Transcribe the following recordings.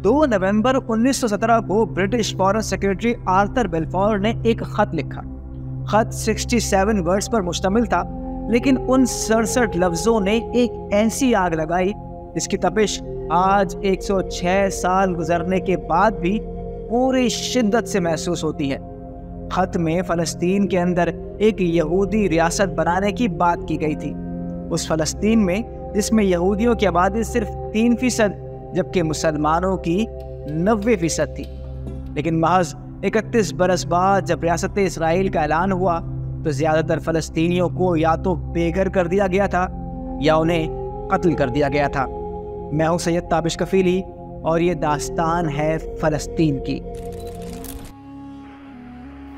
2 نومبر 1917 کو British foreign secretary Arthur بیلفور نے ایک خط لکھا۔ خط 67 ورڈز پر مشتمل تھا، لیکن ان 67 لفظوں نے ایک ایسی آگ لگائی جس کی تپش آج 106 سال گزرنے کے بعد بھی پوری شدت سے محسوس ہوتی ہے۔ خط میں فلسطین کے اندر ایک یہودی ریاست بنانے کی بات کی گئی تھی، اس فلسطین میں جس میں یہودیوں کی آبادی صرف 3% جبکہ مسلمانوں کی 90% تھی۔ لیکن محض 31 برس بعد جب ریاست اسرائیل کا اعلان ہوا تو زیادہ تر فلسطینیوں کو یا تو بے گھر کر دیا گیا تھا یا انہیں قتل کر دیا گیا تھا۔ میں ہوں سید تابش کفیلی اور یہ داستان ہے فلسطین کی۔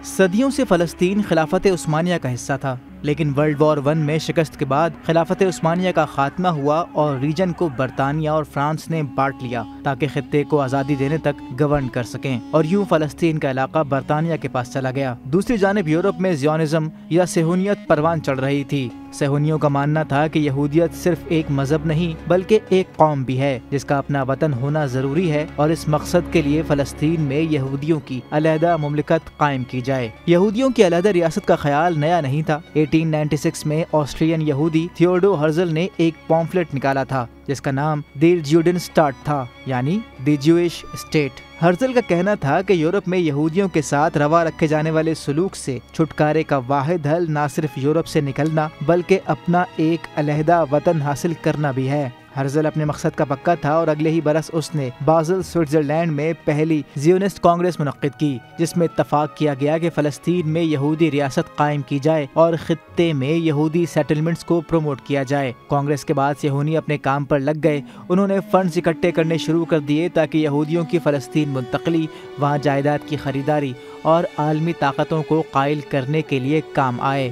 صدیوں سے فلسطین خلافت عثمانیہ کا حصہ تھا، لیکن ورلڈ وار 1 میں شکست کے بعد خلافت عثمانیہ کا خاتمہ ہوا اور ریجن کو برطانیہ اور فرانس نے بانٹ لیا تاکہ خطے کو آزادی دینے تک گورن کر سکیں، اور یوں فلسطین کا علاقہ برطانیہ کے پاس چلا گیا۔ دوسری جانب یورپ میں زیونزم یا صہیونیت پروان چڑھ رہی تھی۔ صہیونیوں کا ماننا تھا کہ یہودیت صرف ایک مذہب نہیں بلکہ ایک قوم بھی ہے جس کا اپنا وطن ہونا ضروری ہے، اور اس مقصد کے لیے فلسطین میں یہودیوں کی علیحدہ مملکت قائم کی جائے۔ یہودیوں کی علیحدہ ریاست کا خیال نیا نہیں تھا۔ 1896 میں آسٹرین یہودی تھیوڈو ہرزل نے ایک پامفلٹ نکالا تھا جس کا نام دی جوڈن اسٹیٹ تھا، یعنی دی جوئش اسٹیٹ۔ ہرزل کا کہنا تھا کہ یورپ میں یہودیوں کے ساتھ روا رکھے جانے والے سلوک سے چھٹکارے کا واحد حل نہ صرف یورپ سے نکلنا بلکہ اپنا ایک علیحدہ وطن حاصل کرنا بھی ہے۔ ہرزل اپنے مقصد کا پکا تھا اور اگلے ہی برس اس نے بازل سوئٹزرلینڈ میں پہلی زیونسٹ کانگریس منعقد کی، جس میں اتفاق کیا گیا کہ فلسطین میں یہودی ریاست قائم کی جائے اور خطے میں یہودی سیٹلمنٹس کو پروموٹ کیا جائے۔ کانگریس کے بعد صہیونی اپنے کام پر لگ گئے۔ انہوں نے فنڈز اکٹھے کرنے شروع کر دیے تاکہ یہودیوں کی فلسطین منتقلی، وہاں جائیداد کی خریداری اور عالمی طاقتوں کو قائل کرنے کے لیے کام آئے۔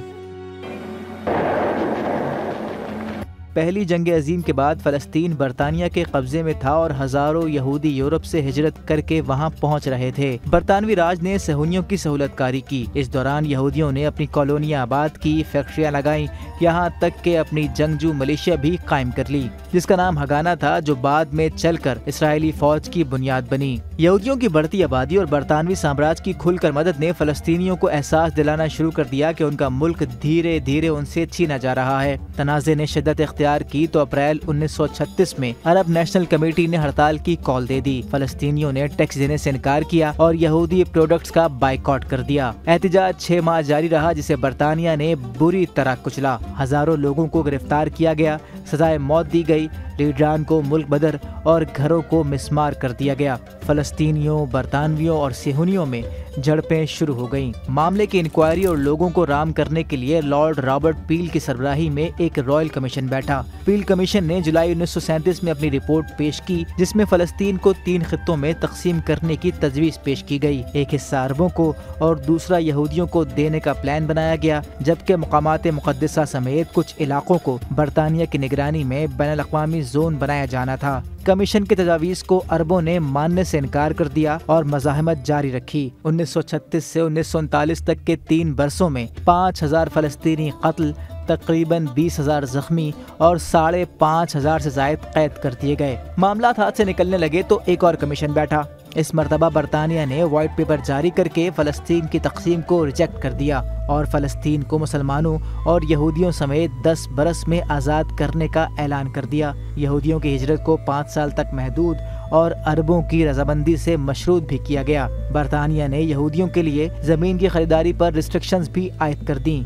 پہلی جنگ عظیم کے بعد فلسطین برطانیہ کے قبضے میں تھا اور ہزاروں یہودی یورپ سے ہجرت کر کے وہاں پہنچ رہے تھے۔ برطانوی راج نے صہیونیوں کی سہولت کاری کی۔ اس دوران یہودیوں نے اپنی کالونیاں آباد کی، فیکٹریاں لگائیں، یہاں تک کہ اپنی جنگجو ملیشیا بھی قائم کر لی جس کا نام ہگانا تھا، جو بعد میں چل کر اسرائیلی فوج کی بنیاد بنی۔ یہودیوں کی بڑھتی آبادی اور برطانوی سامراج کی کھل کر مدد نے فلسطینیوں کو احساس دلانا شروع کر دیا کہ ان کا ملک دھیرے دھیرے ان سے چھینا جا رہا ہے۔ تنازع نے شدت اختیار کی تو اپریل 1936 میں عرب نیشنل کمیٹی نے ہڑتال کی کال دے دی۔ فلسطینیوں نے ٹیکس دینے سے انکار کیا اور یہودی پروڈکٹس کا بائیکاٹ کر دیا۔ احتجاج 6 ماہ جاری رہا جسے برطانیہ نے بری طرح کچلا۔ ہزاروں لوگوں کو گرفتار کیا گیا، سزائے موت دی گئی، لیڈران کو ملک بدر اور گھروں کو مسمار کر دیا گیا۔ فلسطینیوں، برطانویوں اور صہیونیوں میں جھڑپیں شروع ہو گئیں۔ معاملے کی انکوائری اور لوگوں کو رام کرنے کے لیے لارڈ رابرٹ پیل کی سربراہی میں ایک رائل کمیشن بیٹھا۔ پیل کمیشن نے جولائی 1937 میں اپنی رپورٹ پیش کی جس میں فلسطین کو 3 خطوں میں تقسیم کرنے کی تجویز پیش کی گئی۔ ایک حصہ عربوں کو اور دوسرا یہودیوں کو دینے کا پلان بنایا گیا، جبکہ مقامات مقدسہ سمیت کچھ علاقوں کو برطانیہ کی نگرانی میں بین الاقوامی زون بنایا جانا تھا۔ کمیشن کی تجاویز کو عربوں نے ماننے سے انکار کر دیا اور مزاحمت جاری رکھی۔ 1936 سے 1939 تک کے 3 برسوں میں 5000 فلسطینی قتل، تقریباً 20,000 زخمی اور 5,500 سے زائد قید کر دیے گئے۔ معاملات ہاتھ سے نکلنے لگے تو ایک اور کمیشن بیٹھا۔ اس مرتبہ برطانیہ نے وائٹ پیپر جاری کر کے فلسطین کی تقسیم کو ریجیکٹ کر دیا اور فلسطین کو مسلمانوں اور یہودیوں سمیت 10 برس میں آزاد کرنے کا اعلان کر دیا۔ یہودیوں کی ہجرت کو 5 سال تک محدود اور عربوں کی رضامندی سے مشروط بھی کیا گیا۔ برطانیہ نے یہودیوں کے لیے زمین کی خریداری پر ریسٹرکشنز بھی عائد کر دیں۔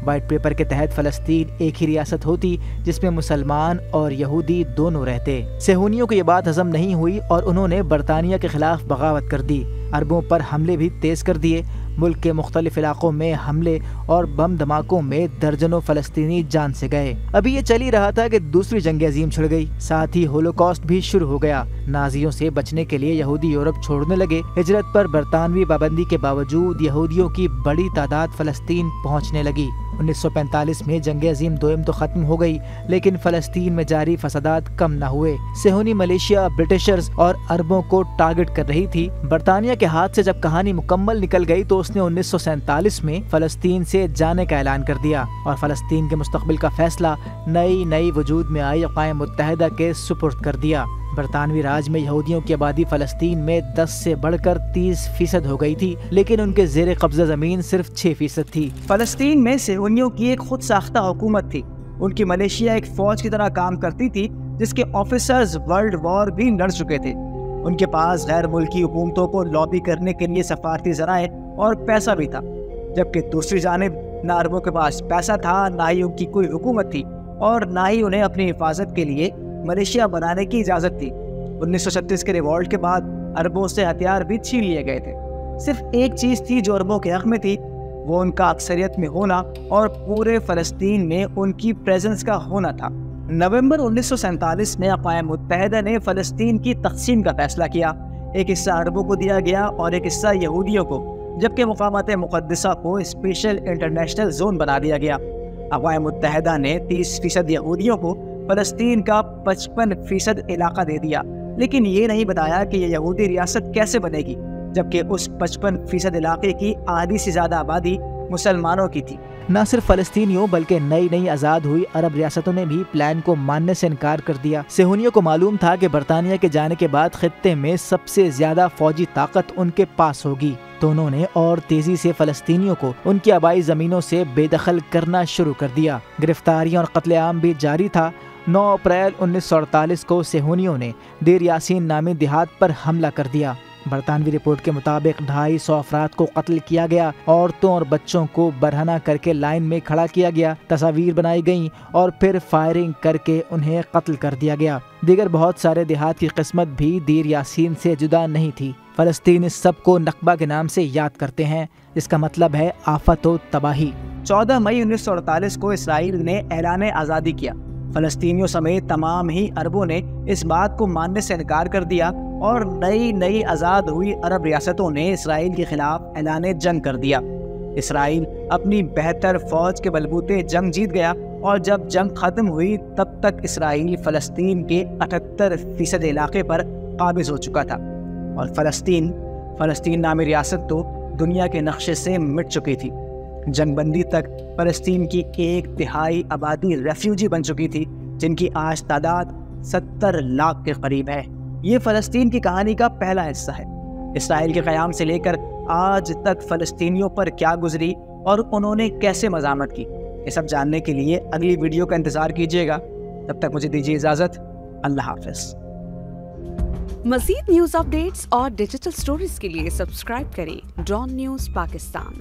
وائٹ پیپر کے تحت فلسطین ایک ہی ریاست ہوتی جس میں مسلمان اور یہودی دونوں رہتے۔ صہیونیوں کو یہ بات ہضم نہیں ہوئی اور انہوں نے برطانیہ کے خلاف بغاوت کر دی۔ عربوں پر حملے بھی تیز کر دیے۔ ملک کے مختلف علاقوں میں حملے اور بم دھماکوں میں درجنوں فلسطینی جان سے گئے۔ ابھی یہ چل ہی رہا تھا کہ دوسری جنگ عظیم چھڑ گئی، ساتھ ہی ہولوکاسٹ بھی شروع ہو گیا۔ نازیوں سے بچنے کے لیے یہودی یورپ چھوڑنے لگے۔ ہجرت پر برطانوی پابندی کے باوجود یہودیوں کی بڑی تعداد فلسطین پہنچنے لگی۔ 1945 میں جنگ عظیم دوم تو ختم ہو گئی، لیکن فلسطین میں جاری فسادات کم نہ ہوئے۔ صہیونی ملیشیا برٹشرز اور عربوں کو ٹارگٹ کر رہی تھی۔ برطانیہ کے ہاتھ سے جب کہانی مکمل نکل گئی تو اس نے 1947 میں فلسطین سے جانے کا اعلان کر دیا اور فلسطین کے مستقبل کا فیصلہ نئی وجود میں آئی اقوام متحدہ کے سپرد کر دیا۔ برطانوی راج میں یہودیوں کی آبادی فلسطین میں 10 سے بڑھ کر 30% ہو گئی تھی، لیکن ان کے زیر قبضہ زمین صرف 6% تھی۔ فلسطین میں صہیونیوں کی ایک خود ساختہ حکومت تھی۔ ان کی ملیشیا ایک فوج کی طرح کام کرتی تھی جس کے آفیسرز ورلڈ وار بھی لڑ چکے تھے۔ ان کے پاس غیر ملکی حکومتوں کو لابی کرنے کے لیے سفارتی ذرائع اور پیسہ بھی تھا، جبکہ دوسری جانب نہ عربوں کے پاس پیسہ تھا، نہ ہی ان کی کوئی حکومت تھی، اور نہ ہی انہیں اپنی حفاظت کے لیے ملیشیا بنانے کی اجازت تھی۔ 1936 کے ریوولٹ کے بعد عربوں سے ہتھیار بھی چھین لیے گئے تھے۔ صرف ایک چیز تھی جو عربوں کے حق میں تھی، وہ ان کا اکثریت میں ہونا اور پورے فلسطین میں ان کی پریزنس کا ہونا تھا۔ نومبر 1947 میں اقوام متحدہ نے فلسطین کی تقسیم کا فیصلہ کیا۔ ایک حصہ عربوں کو دیا گیا اور ایک حصہ یہودیوں کو، جبکہ مقامات مقدسہ کو اسپیشل انٹرنیشنل زون بنا دیا گیا۔ اقوام متحدہ نے 30% یہودیوں کو فلسطین کا 55% علاقہ دے دیا، لیکن یہ نہیں بتایا کہ یہ یہودی ریاست کیسے بنے گی، جبکہ اس 55% علاقے کی آدھی سے زیادہ آبادی مسلمانوں کی تھی۔ نہ صرف فلسطینیوں بلکہ نئی آزاد ہوئی عرب ریاستوں نے بھی پلان کو ماننے سے انکار کر دیا۔ صہیونیوں کو معلوم تھا کہ برطانیہ کے جانے کے بعد خطے میں سب سے زیادہ فوجی طاقت ان کے پاس ہوگی، تو انہوں نے اور تیزی سے فلسطینیوں کو ان کی آبائی زمینوں سے بے دخل کرنا شروع کر دیا۔ گرفتاریاں اور قتل عام بھی جاری تھا۔ 9 اپریل 1948 کو صہیونیوں نے دیر یاسین نامی دیہات پر حملہ کر دیا۔ برطانوی رپورٹ کے مطابق 250 افراد کو قتل کیا گیا، عورتوں اور بچوں کو برہنہ کر کے لائن میں کھڑا کیا گیا، تصاویر بنائی گئیں اور پھر فائرنگ کر کے انہیں قتل کر دیا گیا۔ دیگر بہت سارے دیہات کی قسمت بھی دیر یاسین سے جدا نہیں تھی۔ فلسطین اس سب کو نکبہ کے نام سے یاد کرتے ہیں، جس کا مطلب ہے آفت و تباہی۔ 14 مئی 1948 کو اسرائیل نے اعلان آزادی کیا۔ فلسطینیوں سمیت تمام ہی عربوں نے اس بات کو ماننے سے انکار کر دیا اور نئی آزاد ہوئی عرب ریاستوں نے اسرائیل کے خلاف اعلان جنگ کر دیا۔ اسرائیل اپنی بہتر فوج کے بلبوتے جنگ جیت گیا، اور جب جنگ ختم ہوئی تب تک اسرائیل فلسطین کے 78% علاقے پر قابض ہو چکا تھا، اور فلسطین نامی ریاست تو دنیا کے نقشے سے مٹ چکی تھی۔ جنگ بندی تک فلسطین کی 1/3 آبادی ریفیوجی بن چکی تھی، جن کی آج تعداد 70 لاکھ کے قریب ہے۔ یہ فلسطین کی کہانی کا پہلا حصہ ہے۔ اسرائیل کے قیام سے لے کر آج تک فلسطینیوں پر کیا گزری اور انہوں نے کیسے مزاحمت کی، یہ سب جاننے کے لیے اگلی ویڈیو کا انتظار کیجیے گا۔ تب تک مجھے دیجیے اجازت۔ اللہ حافظ۔ مزید نیوز اپ ڈیٹس اور ڈیجیٹل سٹوریز کے لیے سبسکرائب کریں ڈان نیوز پاکستان۔